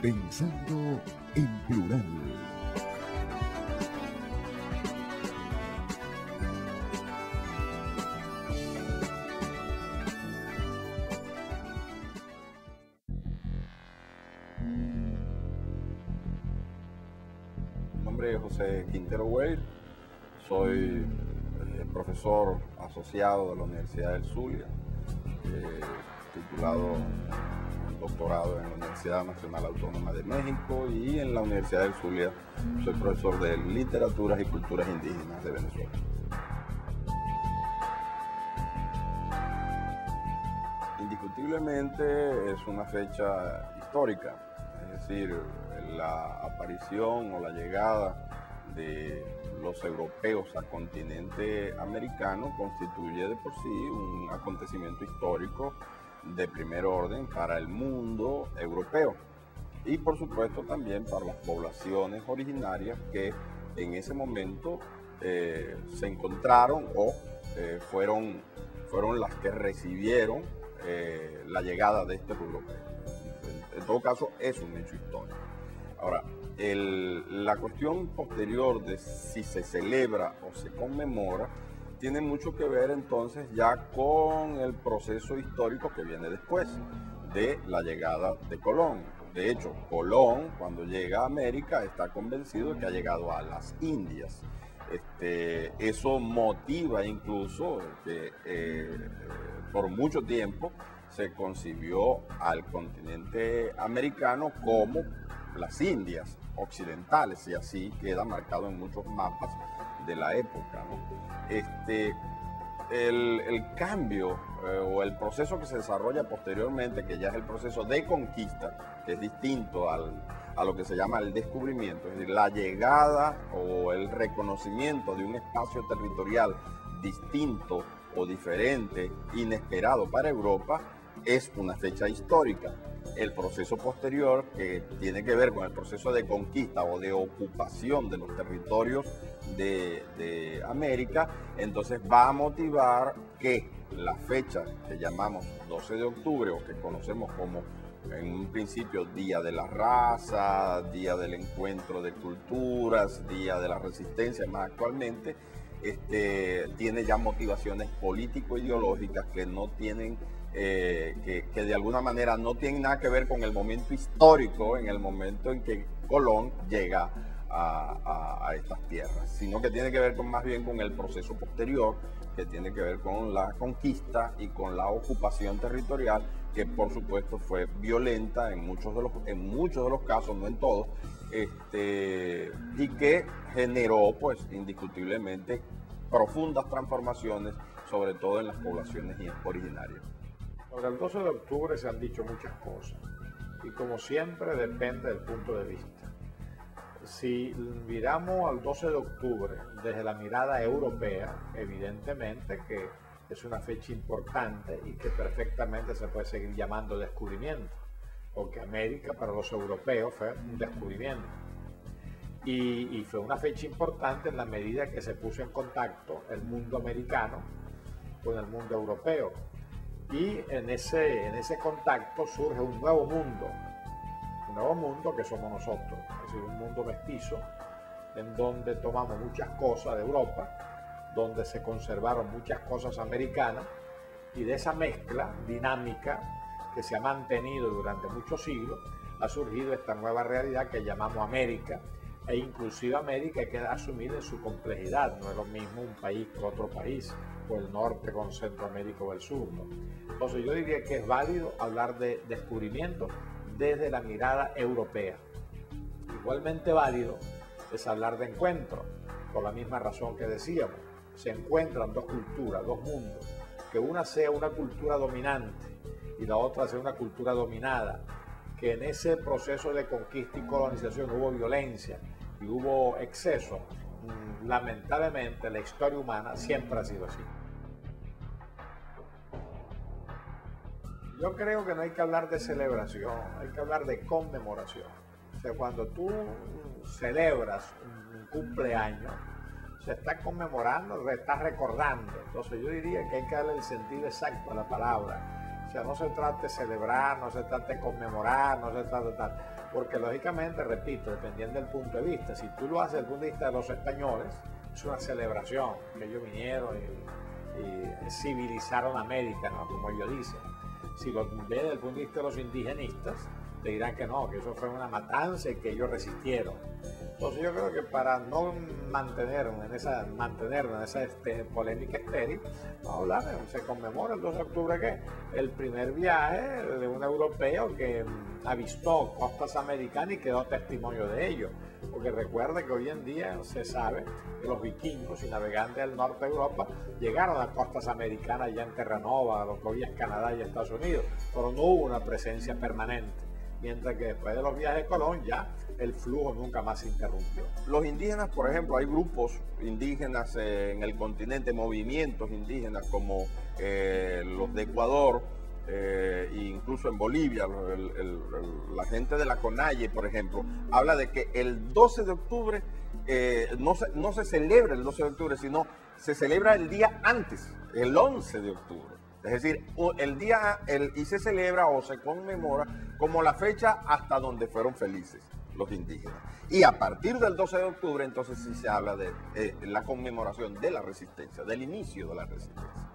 Pensando en plural. Mi nombre es José Quintero Weil, soy profesor asociado de la Universidad del Zulia, titulado en doctorado en la Universidad Nacional Autónoma de México, y en la Universidad del Zulia soy profesor de Literaturas y Culturas Indígenas de Venezuela. Indiscutiblemente es una fecha histórica, es decir, la aparición o la llegada de los europeos al continente americano constituye de por sí un acontecimiento histórico de primer orden para el mundo europeo y por supuesto también para las poblaciones originarias que en ese momento se encontraron o fueron las que recibieron la llegada de estos europeos. En todo caso, es un hecho histórico. Ahora, la cuestión posterior de si se celebra o se conmemora tiene mucho que ver entonces ya con el proceso histórico que viene después de la llegada de Colón. De hecho, Colón, cuando llega a América, está convencido de que ha llegado a las Indias. Eso motiva incluso que por mucho tiempo se concibió al continente americano como las Indias occidentales, y así queda marcado en muchos mapas de la época, ¿no? El cambio o el proceso que se desarrolla posteriormente, que ya es el proceso de conquista, que es distinto a lo que se llama el descubrimiento, es decir, la llegada o el reconocimiento de un espacio territorial distinto o diferente, inesperado para Europa, es una fecha histórica. El proceso posterior, que tiene que ver con el proceso de conquista o de ocupación de los territorios de América, entonces va a motivar que la fecha que llamamos 12 de octubre o que conocemos como en un principio Día de la Raza, Día del Encuentro de Culturas, Día de la Resistencia más actualmente, tiene ya motivaciones político-ideológicas que no tienen que de alguna manera no tienen nada que ver con el momento histórico, en el momento en que Colón llega a estas tierras, sino que tiene que ver más bien con el proceso posterior, que tiene que ver con la conquista y con la ocupación territorial, que por supuesto fue violenta en muchos de los casos, no en todos, y que generó pues indiscutiblemente profundas transformaciones, sobre todo en las poblaciones originarias. Sobre el 12 de octubre se han dicho muchas cosas y como siempre depende del punto de vista. Si miramos al 12 de octubre desde la mirada europea, evidentemente que es una fecha importante y que perfectamente se puede seguir llamando descubrimiento, porque América para los europeos fue un descubrimiento. Y fue una fecha importante en la medida que se puso en contacto el mundo americano con el mundo europeo. Y en ese contacto surge un nuevo mundo que somos nosotros, es decir, un mundo mestizo, en donde tomamos muchas cosas de Europa, donde se conservaron muchas cosas americanas, y de esa mezcla dinámica que se ha mantenido durante muchos siglos, ha surgido esta nueva realidad que llamamos América, e inclusive América hay que asumir en su complejidad, no es lo mismo un país que otro país, o el norte con Centroamérica o el sur, ¿no? Entonces yo diría que es válido hablar de descubrimiento desde la mirada europea. Igualmente válido es hablar de encuentro, por la misma razón que decíamos, se encuentran dos culturas, dos mundos, que una sea una cultura dominante y la otra sea una cultura dominada, que en ese proceso de conquista y colonización hubo violencia y hubo exceso. Lamentablemente la historia humana siempre ha sido así. Yo creo que no hay que hablar de celebración, hay que hablar de conmemoración. O sea, cuando tú celebras un cumpleaños, se está conmemorando, se está recordando. Entonces yo diría que hay que darle el sentido exacto a la palabra. sea, no se trata de celebrar, no se trata de conmemorar, no se trata de tal. Porque lógicamente, repito, dependiendo del punto de vista, si tú lo haces desde el punto de vista de los españoles, es una celebración, que ellos vinieron y civilizaron América, ¿no? Como ellos dicen. Si lo ves desde el punto de vista de los indigenistas, te dirán que no, que eso fue una matanza y que ellos resistieron. Entonces yo creo que para no mantenernos en esa polémica estéril, vamos a hablar, se conmemora el 2 de octubre que el primer viaje de un europeo que avistó costas americanas y quedó testimonio de ello. Porque recuerda que hoy en día se sabe que los vikingos y navegantes del norte de Europa llegaron a costas americanas ya en Terranova, lo que hoy es Canadá y Estados Unidos, pero no hubo una presencia permanente. Mientras que después de los viajes de Colón ya el flujo nunca más se interrumpió. Los indígenas, por ejemplo, hay grupos indígenas en el continente, movimientos indígenas como los de Ecuador, e incluso en Bolivia, la gente de la CONAIE, por ejemplo, habla de que el 12 de octubre no se celebra el 12 de octubre, sino se celebra el día antes, el 11 de octubre. Es decir, y se celebra o se conmemora como la fecha hasta donde fueron felices los indígenas. Y a partir del 12 de octubre, entonces sí se habla de la conmemoración de la resistencia, del inicio de la resistencia.